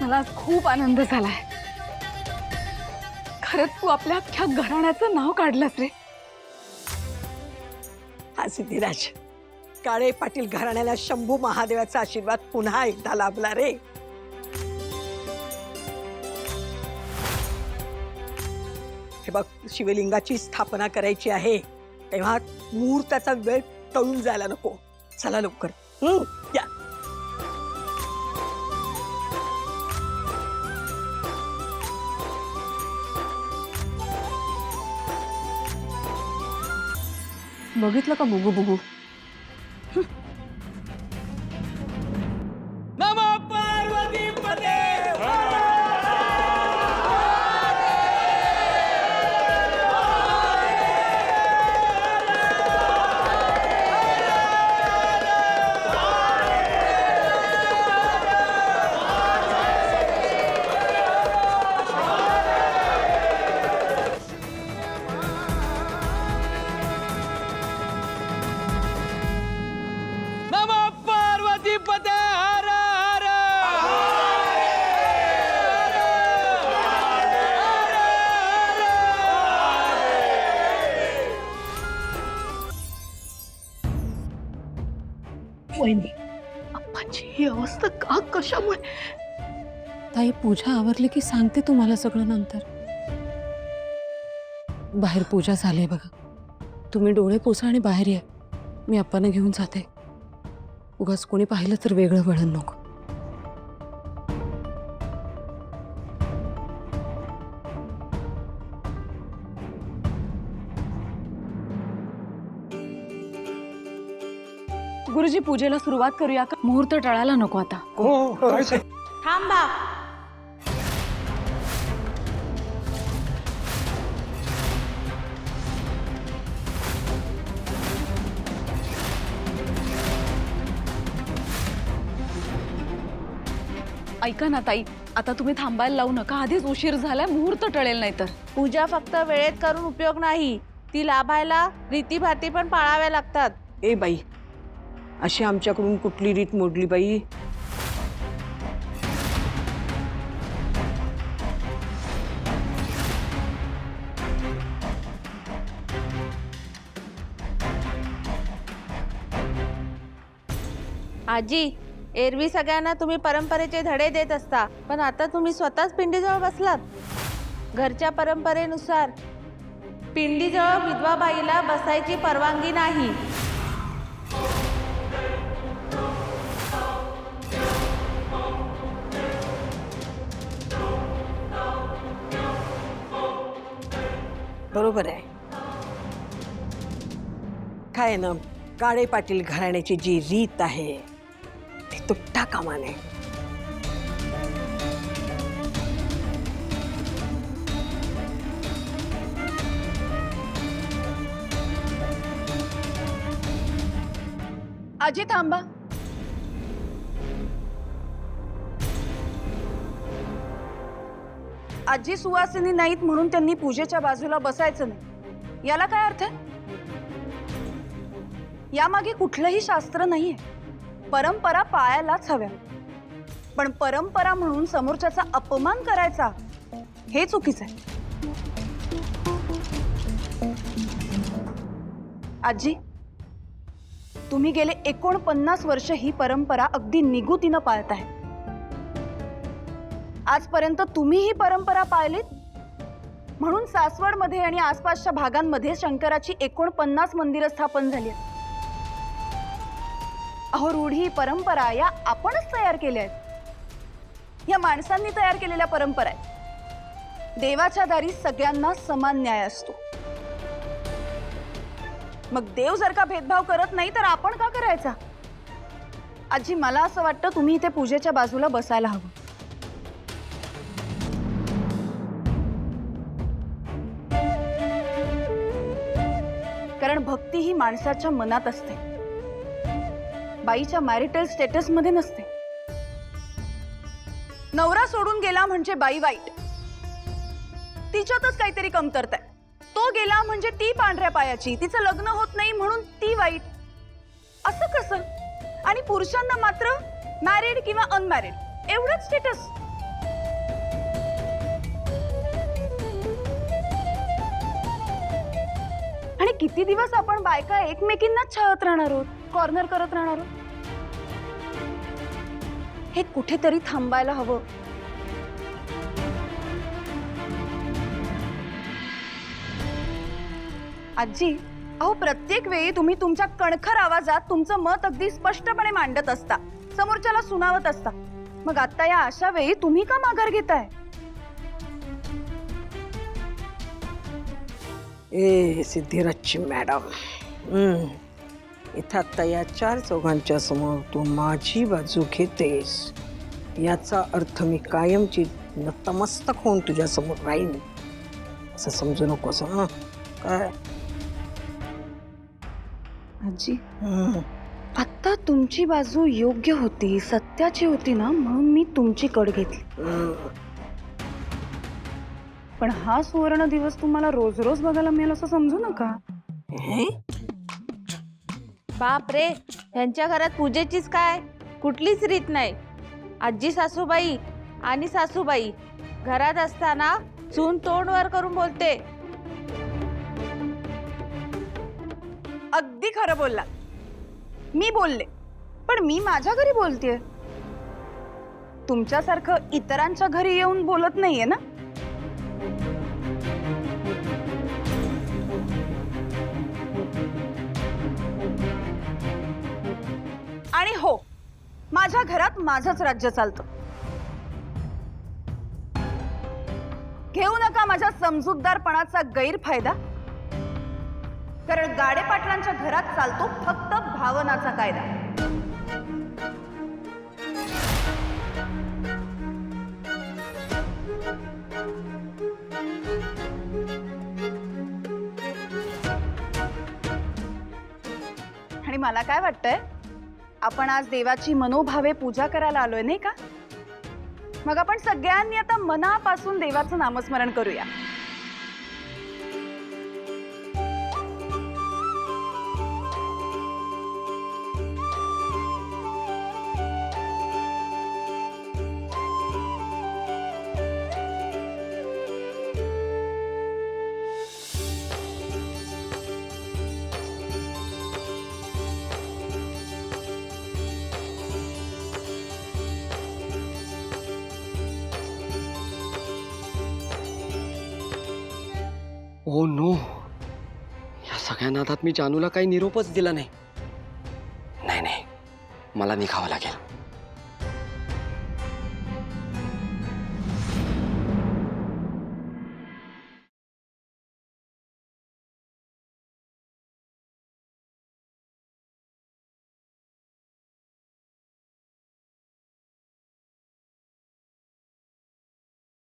मला आज खूप आनंद झालाय। खरंच तू आपल्या अख्ख्या घराण्याचं नाव काढलंस रे। हा सिद्धिराज, काळे पाटील घराण्याला शंभू महादेवाचा आशीर्वाद पुन्हा एकदा लाभला रे। हे बघ, शिवलिंगाची स्थापना करायची आहे तेव्हा मुहूर्ताचा वेळ टळून जायला नको। चला लवकर, या। बघितलं का बुगू बुगू? नमः पार्वती पते। नमः पार्वती पते। हर हर वहिनी, अप्पाची ही अवस्था का कशामुळे? ताई, पूजा आवरली की सांगते तुम्हाला सगळं नंतर। बाहेर पूजा झाली बघा, तुम्ही डोळे पुसा आणि बाहेर या। मी अप्पांना घेऊन जाते, उगाच कोणी पाहिलं तर वेगळं वळण नको। गुरुजी, पूजेला सुरुवात करूया का? मुहूर्त टळायला नको आता। थांबा। ऐका ना ताई, आता तुम्ही थांबायला लावू नका, आधीच उशीर झालाय, मुहूर्त टळेल नाही तर। पूजा फक्त वेळेत करून उपयोग नाही, ती लाभायला रीतीभाती पण पाळाव्या लागतात। ए बाई, अशी आमच्याकडून कुठली रीत मोडली बाई? आजी, एरवी सगळ्यांना तुम्ही परंपरेचे धडे देत असता, पण आता तुम्ही स्वतःच पिंडीजवळ बसलात। घरच्या परंपरेनुसार पिंडीजवळ विधवा बाईला बसायची परवानगी नाही। बरोबर आहे। काय ना, काळे पाटील घराण्याची जी रीत आहे ती तुटता कामा नये। आजी थांबा। आजी सुवासिनी नाहीत म्हणून त्यांनी पूजेच्या बाजूला बसायचं नाही, याला काय अर्थ आहे? यामागे कुठलंही शास्त्र नाहीये, परंपरा पाळायलाच हव्या। पण परंपरा म्हणून समोरच्याचा अपमान करायचा हे चुकीचं आहे। आजी, तुम्ही गेले 49 वर्ष ही परंपरा अगदी निगुतीनं पाळताय। आजपर्यंत तुम्ही ही परंपरा पाळलीत म्हणून सासवडमध्ये आणि आसपासच्या भागांमध्ये शंकराची 49 मंदिरं स्थापन झाली आहेत। अहो, रूढी परंपरा या आपणच तयार केल्या आहेत, या माणसांनी तयार केलेल्या परंपरा आहेत। देवाच्या दारी सगळ्यांना समान न्याय असतो। मग देव जर का भेदभाव करत नाही तर आपण का करायचा? आजी, मला असं वाटतं तुम्ही इथे पूजेच्या बाजूला बसायला हवं। कारण भक्ती ही माणसाच्या मनात असते, बाईच्या मॅरिटल स्टेटस मध्ये नसते। नवरा सोडून गेला म्हणजे बाई वाईट, तिच्यातच काहीतरी कमतरता आहे। तो गेला म्हणजे ती पांढऱ्या पायाची, तिचं लग्न होत नाही म्हणून ती वाईट, असं कसं? आणि पुरुषांना मात्र मॅरिड किंवा अनमॅरिड एवढंच स्टेटस। आणि किती दिवस आपण बायका एकमेकींनाच छळत राहणार आहोत, कॉर्नर करत राहणार आहोत? हे कुठेतरी थांबायला हवं. आजी, अहो प्रत्येक वेळी तुम्ही तुमच्या कणखर आवाजात तुमचं मत अगदी स्पष्टपणे मांडत असता, समोरच्याला सुनावत असता. मग आता या अशा वेळी तुम्ही का माघार घेताय? ए सिद्धिराजची मॅडम, इथं आता या 4 चौघांच्या समोर तू माझी बाजू घेतेस याचा अर्थ मी कायमची नतमस्तक होऊन तुझ्या समोर राहीन असं समजू नकोस. हं काय? आजी, आता तुमची बाजू योग्य होती, सत्याची होती ना, म्हणून मी तुमची कड घेतली. पण हा सुवर्ण दिवस तुम्हाला रोज रोज बघायला मिळेल असं समजू नका. बाप रे, ह्यांच्या घरात पूजेचीच काय कुठलीच रीत नाही. आजी सासूबाई आणि सासूबाई घरात असताना चून तोंड वर करून बोलते. अगदी खरं बोलला. मी बोलले, पण मी माझ्या घरी बोलतेय. तुमच्यासारखं इतरांच्या घरी येऊन बोलत नाहीये ना. आणि हो, माझ्या घरात माझंच राज्य चालतं. घेऊ नका माझ्या समजूतदारपणाचा गैरफायदा, कारण गाडे पाटलांच्या घरात चालतो फक्त भावनाचा कायदा. आणि मला काय वाटतंय, आपण आज देवाची मनोभावे पूजा करायला आलोय नाही का? मग आपण सगळ्यांनी आता मनापासून देवाचं नामस्मरण करूया. ओ नो, या सगळ्या नादात मी जानूला काही निरोपच दिला नाही. नाही, मला निघावं लागेल.